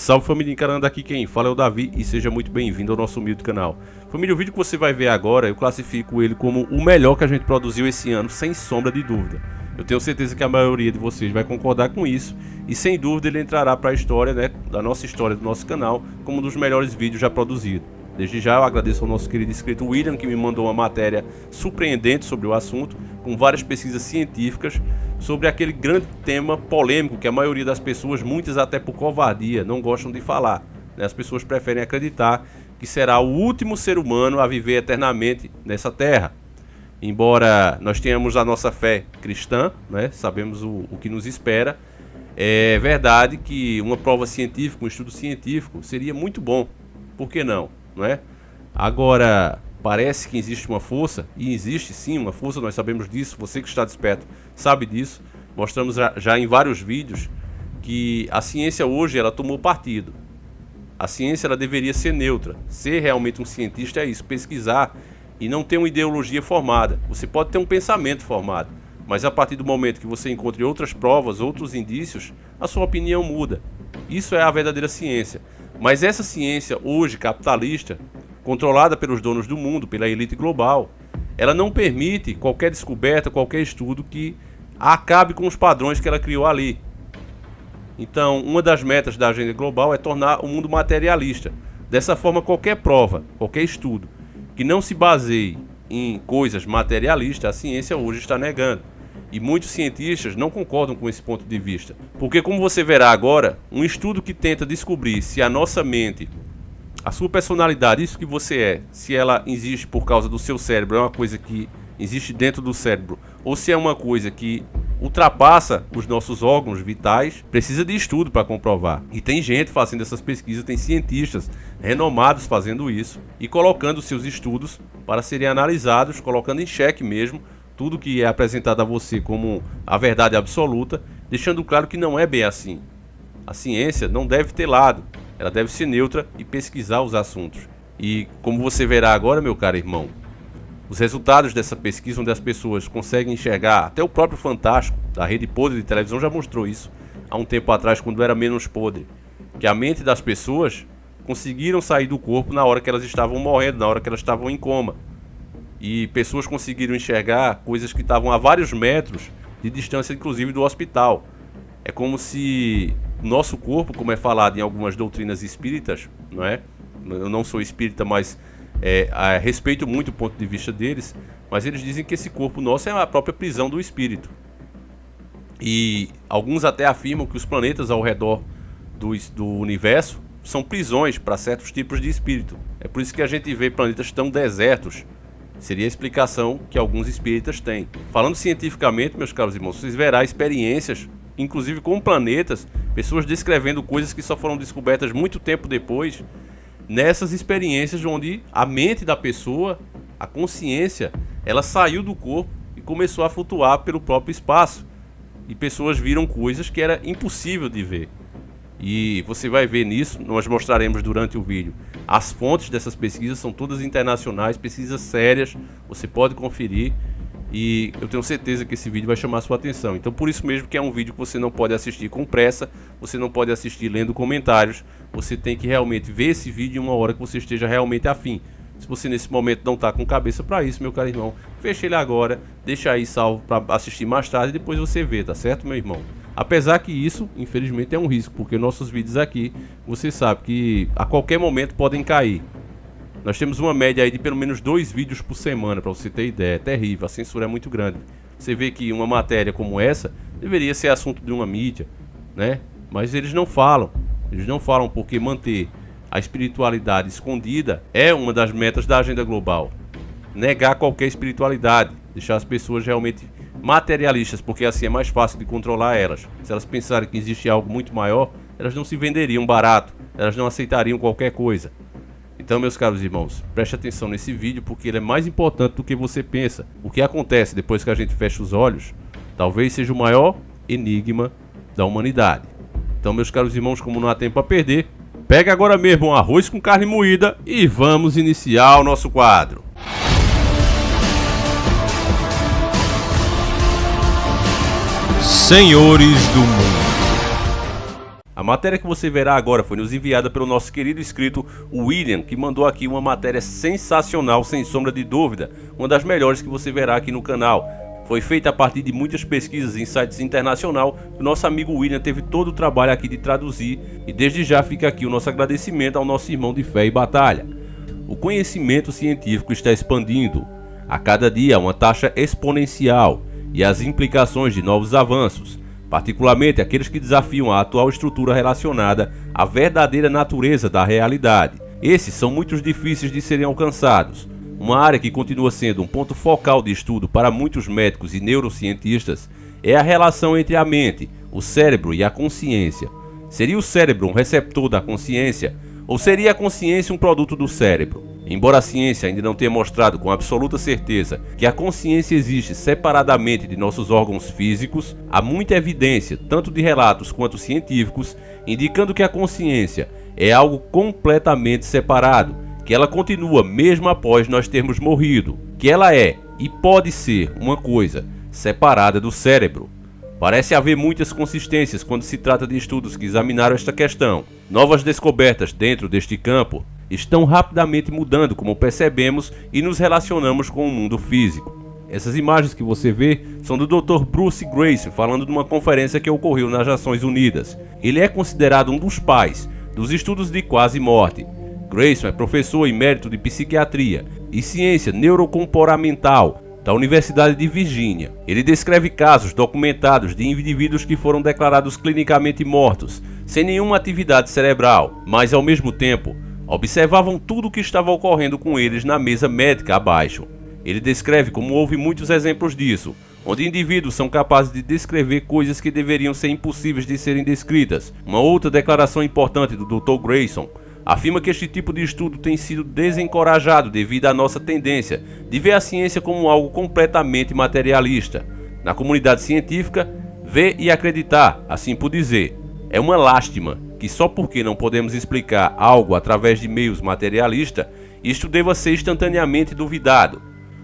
Salve família encarando, aqui quem fala é o Davi e seja muito bem-vindo ao nosso humilde canal. Família, o vídeo que você vai ver agora, eu classifico ele como o melhor que a gente produziu esse ano, sem sombra de dúvida. Eu tenho certeza que a maioria de vocês vai concordar com isso e sem dúvida ele entrará para a história, da nossa história do nosso canal, como um dos melhores vídeos já produzidos. Desde já eu agradeço ao nosso querido inscrito William, que me mandou uma matéria surpreendente sobre o assunto, com várias pesquisas científicas sobre aquele grande tema polêmico que a maioria das pessoas, muitas até por covardia, não gostam de falar. As pessoas preferem acreditar que será o último ser humano a viver eternamente nessa terra. Embora nós tenhamos a nossa fé cristã, sabemos o que nos espera, é verdade que uma prova científica, um estudo científico seria muito bom. Por que não? Agora, parece que existe uma força, e existe sim uma força, nós sabemos disso, você que está desperto sabe disso. Mostramos já em vários vídeos que a ciência hoje ela tomou partido. A ciência ela deveria ser neutra. Ser realmente um cientista é isso, pesquisar e não ter uma ideologia formada. Você pode ter um pensamento formado, mas a partir do momento que você encontre outras provas, outros indícios, a sua opinião muda. Isso é a verdadeira ciência. Mas essa ciência hoje capitalista, controlada pelos donos do mundo, pela elite global, ela não permite qualquer descoberta, qualquer estudo que acabe com os padrões que ela criou ali. Então, uma das metas da agenda global é tornar o mundo materialista. Dessa forma, qualquer prova, qualquer estudo que não se baseie em coisas materialistas, a ciência hoje está negando. E muitos cientistas não concordam com esse ponto de vista. Porque, como você verá agora, um estudo que tenta descobrir se a nossa mente, a sua personalidade, isso que você é, se ela existe por causa do seu cérebro, é uma coisa que existe dentro do cérebro, ou se é uma coisa que ultrapassa os nossos órgãos vitais, precisa de estudo para comprovar. E tem gente fazendo essas pesquisas, tem cientistas renomados fazendo isso e colocando seus estudos para serem analisados, colocando em xeque mesmo tudo que é apresentado a você como a verdade absoluta, deixando claro que não é bem assim. A ciência não deve ter lado, ela deve ser neutra e pesquisar os assuntos. E como você verá agora, meu caro irmão, os resultados dessa pesquisa, onde as pessoas conseguem enxergar, até o próprio Fantástico, da rede podre de televisão, já mostrou isso há um tempo atrás, quando era menos podre, que a mente das pessoas conseguiram sair do corpo na hora que elas estavam morrendo, na hora que elas estavam em coma. E pessoas conseguiram enxergar coisas que estavam a vários metros de distância, inclusive do hospital. É como se o nosso corpo, como é falado em algumas doutrinas espíritas, eu não sou espírita, mas respeito muito o ponto de vista deles, mas eles dizem que esse corpo nosso é a própria prisão do espírito. E alguns até afirmam que os planetas ao redor do universo são prisões para certos tipos de espírito. É por isso que a gente vê planetas tão desertos. Seria a explicação que alguns espíritas têm. Falando cientificamente, meus caros irmãos, vocês verão experiências, inclusive com planetas, pessoas descrevendo coisas que só foram descobertas muito tempo depois, nessas experiências onde a mente da pessoa, a consciência, ela saiu do corpo e começou a flutuar pelo próprio espaço. E pessoas viram coisas que era impossível de ver. E você vai ver nisso, nós mostraremos durante o vídeo. As fontes dessas pesquisas são todas internacionais, pesquisas sérias, você pode conferir. E eu tenho certeza que esse vídeo vai chamar a sua atenção. Então por isso mesmo que é um vídeo que você não pode assistir com pressa, você não pode assistir lendo comentários. Você tem que realmente ver esse vídeo em uma hora que você esteja realmente afim. Se você nesse momento não está com cabeça para isso, meu caro irmão, fecha ele agora, deixa aí salvo para assistir mais tarde e depois você vê, tá certo, meu irmão? Apesar que isso, infelizmente, é um risco, porque nossos vídeos aqui, você sabe que a qualquer momento podem cair. Nós temos uma média aí de pelo menos 2 vídeos por semana, para você ter ideia. É terrível, a censura é muito grande. Você vê que uma matéria como essa deveria ser assunto de uma mídia, Mas eles não falam. Eles não falam porque manter a espiritualidade escondida é uma das metas da agenda global. Negar qualquer espiritualidade, deixar as pessoas realmente materialistas, porque assim é mais fácil de controlar elas. Se elas pensarem que existe algo muito maior, elas não se venderiam barato, elas não aceitariam qualquer coisa. Então, meus caros irmãos, preste atenção nesse vídeo, porque ele é mais importante do que você pensa. O que acontece depois que a gente fecha os olhos, talvez seja o maior enigma da humanidade. Então, meus caros irmãos, como não há tempo a perder, pega agora mesmo um arroz com carne moída e vamos iniciar o nosso quadro. Senhores do Mundo. A matéria que você verá agora foi nos enviada pelo nosso querido inscrito William, que mandou aqui uma matéria sensacional, sem sombra de dúvida, uma das melhores que você verá aqui no canal. Foi feita a partir de muitas pesquisas em sites internacionais, que o nosso amigo William teve todo o trabalho aqui de traduzir, e desde já fica aqui o nosso agradecimento ao nosso irmão de fé e batalha. O conhecimento científico está expandindo, a cada dia uma taxa exponencial, e as implicações de novos avanços, particularmente aqueles que desafiam a atual estrutura relacionada à verdadeira natureza da realidade. Esses são muito difíceis de serem alcançados. Uma área que continua sendo um ponto focal de estudo para muitos médicos e neurocientistas é a relação entre a mente, o cérebro e a consciência. Seria o cérebro um receptor da consciência, ou seria a consciência um produto do cérebro? Embora a ciência ainda não tenha mostrado com absoluta certeza que a consciência existe separadamente de nossos órgãos físicos, há muita evidência, tanto de relatos quanto científicos, indicando que a consciência é algo completamente separado, que ela continua mesmo após nós termos morrido, que ela é e pode ser uma coisa separada do cérebro. Parece haver muitas consistências quando se trata de estudos que examinaram esta questão. Novas descobertas dentro deste campo estão rapidamente mudando como percebemos e nos relacionamos com o mundo físico. Essas imagens que você vê são do Dr. Bruce Greyson falando de uma conferência que ocorreu nas Nações Unidas. Ele é considerado um dos pais dos estudos de quase morte. Greyson é professor emérito de psiquiatria e ciência neurocomportamental da Universidade de Virgínia. Ele descreve casos documentados de indivíduos que foram declarados clinicamente mortos, sem nenhuma atividade cerebral, mas ao mesmo tempo observavam tudo o que estava ocorrendo com eles na mesa médica abaixo. Ele descreve como houve muitos exemplos disso, onde indivíduos são capazes de descrever coisas que deveriam ser impossíveis de serem descritas. Uma outra declaração importante do Dr. Greyson afirma que este tipo de estudo tem sido desencorajado devido à nossa tendência de ver a ciência como algo completamente materialista. Na comunidade científica, ver e acreditar, assim por dizer. É uma lástima que só porque não podemos explicar algo através de meios materialistas, isto deva ser instantaneamente duvidado.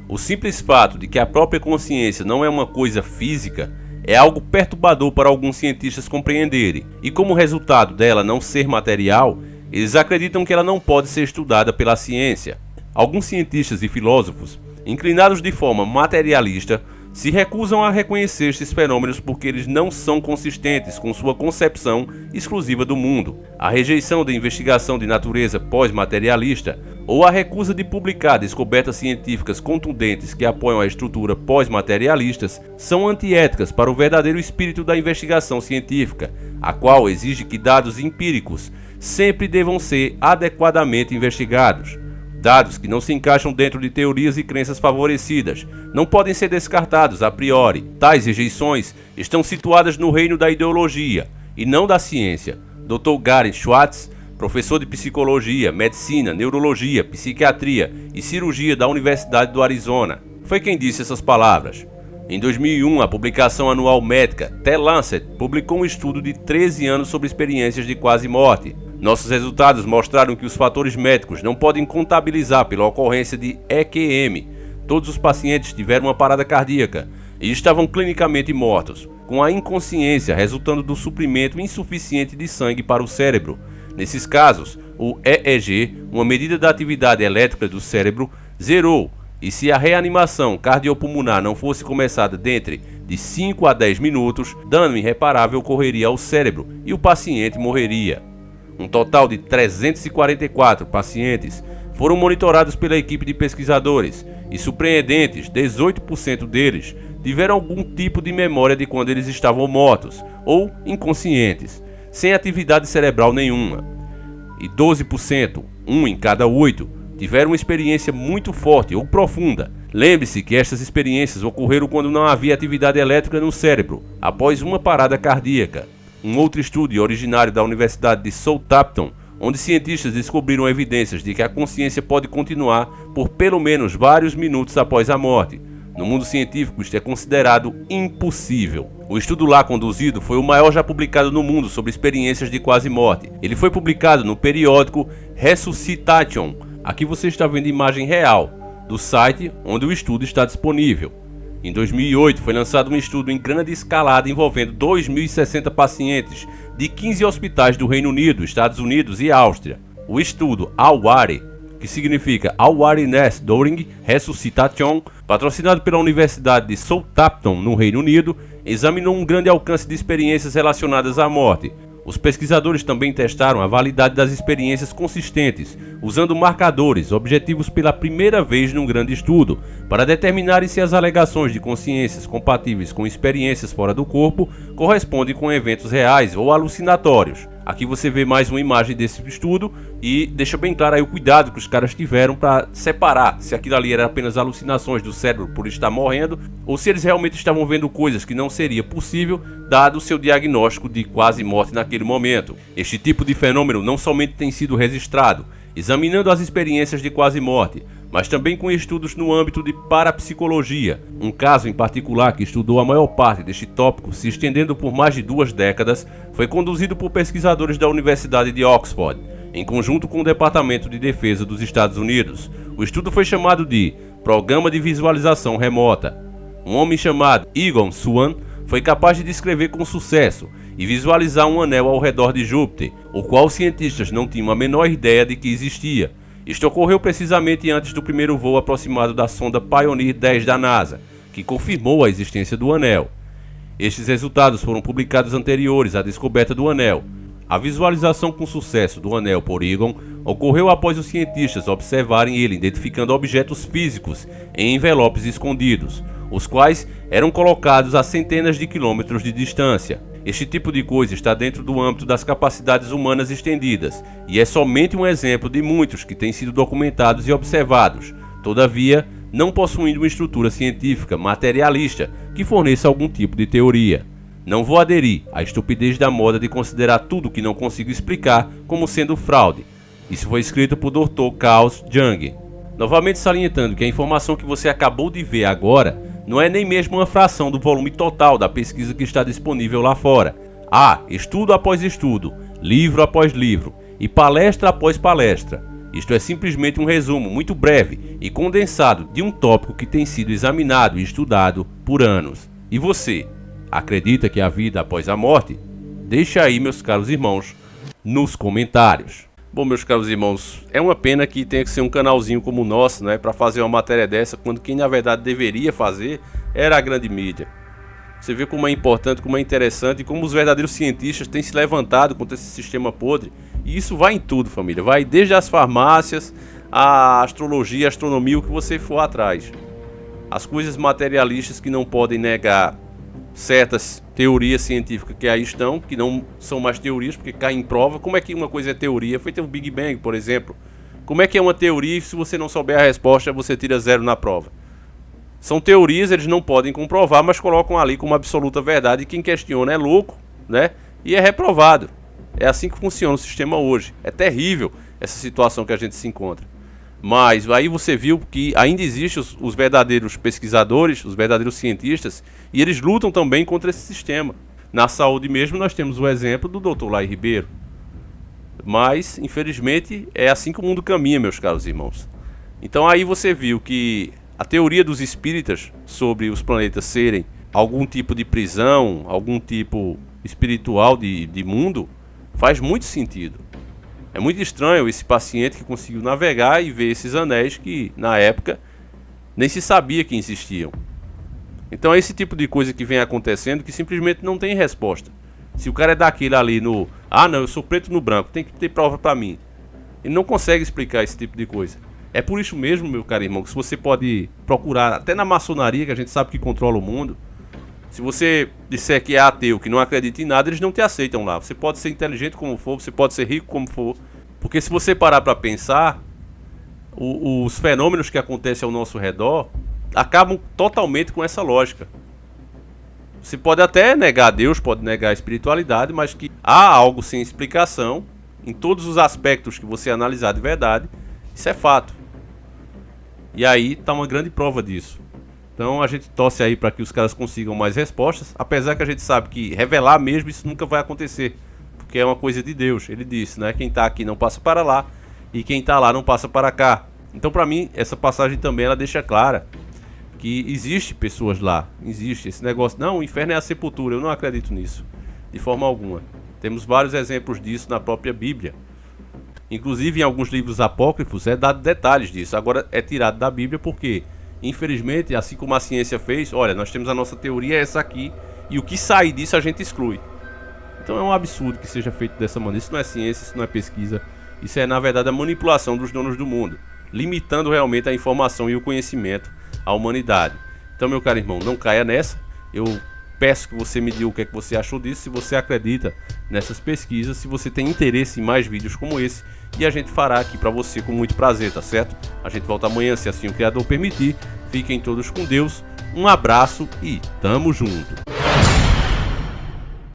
O simples fato de que a própria consciência não é uma coisa física é algo perturbador para alguns cientistas compreenderem, e como resultado dela não ser material, eles acreditam que ela não pode ser estudada pela ciência. Alguns cientistas e filósofos, inclinados de forma materialista, se recusam a reconhecer estes fenômenos porque eles não são consistentes com sua concepção exclusiva do mundo. A rejeição da investigação de natureza pós-materialista ou a recusa de publicar descobertas científicas contundentes que apoiam a estrutura pós-materialistas são antiéticas para o verdadeiro espírito da investigação científica, a qual exige que dados empíricos sempre devam ser adequadamente investigados. Dados que não se encaixam dentro de teorias e crenças favorecidas não podem ser descartados a priori. Tais rejeições estão situadas no reino da ideologia e não da ciência. Dr. Gary Schwartz, professor de psicologia, medicina, neurologia, psiquiatria e cirurgia da Universidade do Arizona, foi quem disse essas palavras. Em 2001, a publicação anual médica The Lancet publicou um estudo de 13 anos sobre experiências de quase morte. Nossos resultados mostraram que os fatores médicos não podem contabilizar pela ocorrência de EQM. Todos os pacientes tiveram uma parada cardíaca e estavam clinicamente mortos, com a inconsciência resultando do suprimento insuficiente de sangue para o cérebro. Nesses casos, o EEG, uma medida da atividade elétrica do cérebro, zerou, e se a reanimação cardiopulmonar não fosse começada dentro de 5 a 10 minutos, dano irreparável ocorreria ao cérebro e o paciente morreria. Um total de 344 pacientes foram monitorados pela equipe de pesquisadores e, surpreendentes, 18% deles tiveram algum tipo de memória de quando eles estavam mortos ou inconscientes, sem atividade cerebral nenhuma. E 12%, 1 em cada 8, tiveram uma experiência muito forte ou profunda. Lembre-se que estas experiências ocorreram quando não havia atividade elétrica no cérebro, após uma parada cardíaca. Um outro estudo originário da Universidade de Southampton, onde cientistas descobriram evidências de que a consciência pode continuar por pelo menos vários minutos após a morte. No mundo científico, isto é considerado impossível. O estudo lá conduzido foi o maior já publicado no mundo sobre experiências de quase morte. Ele foi publicado no periódico Resuscitation. Aqui você está vendo a imagem real do site onde o estudo está disponível. Em 2008, foi lançado um estudo em grande escalada envolvendo 2.060 pacientes de 15 hospitais do Reino Unido, Estados Unidos e Áustria. O estudo AWARE, que significa Awareness During Resuscitation, patrocinado pela Universidade de Southampton, no Reino Unido, examinou um grande alcance de experiências relacionadas à morte. Os pesquisadores também testaram a validade das experiências consistentes, usando marcadores objetivos pela primeira vez num grande estudo, para determinarem se as alegações de consciências compatíveis com experiências fora do corpo correspondem com eventos reais ou alucinatórios. Aqui você vê mais uma imagem desse estudo e deixa bem claro aí o cuidado que os caras tiveram para separar se aquilo ali era apenas alucinações do cérebro por estar morrendo ou se eles realmente estavam vendo coisas que não seria possível dado o seu diagnóstico de quase morte naquele momento. Este tipo de fenômeno não somente tem sido registrado, examinando as experiências de quase morte, mas também com estudos no âmbito de parapsicologia. Um caso em particular que estudou a maior parte deste tópico, se estendendo por mais de 2 décadas, foi conduzido por pesquisadores da Universidade de Oxford, em conjunto com o Departamento de Defesa dos Estados Unidos. O estudo foi chamado de Programa de Visualização Remota. Um homem chamado Egon Swan foi capaz de descrever com sucesso e visualizar um anel ao redor de Júpiter, o qual os cientistas não tinham a menor ideia de que existia. Isto ocorreu precisamente antes do primeiro voo aproximado da sonda Pioneer 10 da NASA, que confirmou a existência do anel. Estes resultados foram publicados anteriores à descoberta do anel. A visualização com sucesso do anel por Egon ocorreu após os cientistas observarem ele identificando objetos físicos em envelopes escondidos, os quais eram colocados a centenas de quilômetros de distância. Este tipo de coisa está dentro do âmbito das capacidades humanas estendidas e é somente um exemplo de muitos que têm sido documentados e observados, todavia não possuindo uma estrutura científica materialista que forneça algum tipo de teoria. Não vou aderir à estupidez da moda de considerar tudo que não consigo explicar como sendo fraude. Isso foi escrito por Dr. Carl Jung. Novamente salientando que a informação que você acabou de ver agora não é nem mesmo uma fração do volume total da pesquisa que está disponível lá fora. Há estudo após estudo, livro após livro e palestra após palestra. Isto é simplesmente um resumo muito breve e condensado de um tópico que tem sido examinado e estudado por anos. E você, acredita que há vida após a morte? Deixa aí, meus caros irmãos, nos comentários. Bom, meus caros irmãos, é uma pena que tenha que ser um canalzinho como o nosso, né, para fazer uma matéria dessa, quando quem na verdade deveria fazer era a grande mídia. Você vê como é importante, como é interessante e como os verdadeiros cientistas têm se levantado contra esse sistema podre. E isso vai em tudo, família. Vai desde as farmácias, a astrologia, a astronomia, o que você for atrás. As coisas materialistas que não podem negar certas teorias científicas que aí estão, que não são mais teorias porque caem em prova. Como é que uma coisa é teoria? Foi ter o Big Bang, por exemplo. Como é que é uma teoria e se você não souber a resposta você tira 0 na prova? São teorias, eles não podem comprovar, mas colocam ali como absoluta verdade e quem questiona é louco, né? E é reprovado. É assim que funciona o sistema hoje. É terrível essa situação que a gente se encontra. Mas aí você viu que ainda existem os verdadeiros pesquisadores, os verdadeiros cientistas, e eles lutam também contra esse sistema. Na saúde mesmo nós temos o exemplo do Dr. Lai Ribeiro. Mas, infelizmente, é assim que o mundo caminha, meus caros irmãos. Então aí você viu que a teoria dos espíritas sobre os planetas serem algum tipo de prisão, algum tipo espiritual de mundo, faz muito sentido. É muito estranho esse paciente que conseguiu navegar e ver esses anéis que, na época, nem se sabia que existiam. Então é esse tipo de coisa que vem acontecendo que simplesmente não tem resposta. Se o cara é daquele ali no... Ah, não, eu sou preto no branco, tem que ter prova pra mim. Ele não consegue explicar esse tipo de coisa. É por isso mesmo, meu caro irmão, que você pode procurar, até na maçonaria, que a gente sabe que controla o mundo. Se você disser que é ateu, que não acredita em nada, eles não te aceitam lá. Você pode ser inteligente como for, você pode ser rico como for. Porque se você parar para pensar, os fenômenos que acontecem ao nosso redor acabam totalmente com essa lógica. Você pode até negar Deus, pode negar a espiritualidade, mas que há algo sem explicação em todos os aspectos que você analisar de verdade, isso é fato. E aí está uma grande prova disso. Então a gente torce aí para que os caras consigam mais respostas, apesar que a gente sabe que revelar mesmo isso nunca vai acontecer, porque é uma coisa de Deus. Ele disse, né? Quem está aqui não passa para lá e quem está lá não passa para cá. Então para mim essa passagem também ela deixa clara que existe pessoas lá, existe esse negócio. Não, o inferno é a sepultura, eu não acredito nisso, de forma alguma. Temos vários exemplos disso na própria Bíblia. Inclusive em alguns livros apócrifos é dado detalhes disso. Agora é tirado da Bíblia porque, infelizmente, assim como a ciência fez, olha, nós temos a nossa teoria, é essa aqui, e o que sair disso a gente exclui. Então é um absurdo que seja feito dessa maneira. Isso não é ciência, isso não é pesquisa. Isso é, na verdade, a manipulação dos donos do mundo, limitando realmente a informação e o conhecimento à humanidade. Então, meu caro irmão, não caia nessa. Eu peço que você me diga o que é que você achou disso, se você acredita nessas pesquisas, se você tem interesse em mais vídeos como esse, e a gente fará aqui para você com muito prazer, tá certo? A gente volta amanhã, se assim o Criador permitir. Fiquem todos com Deus, um abraço e tamo junto!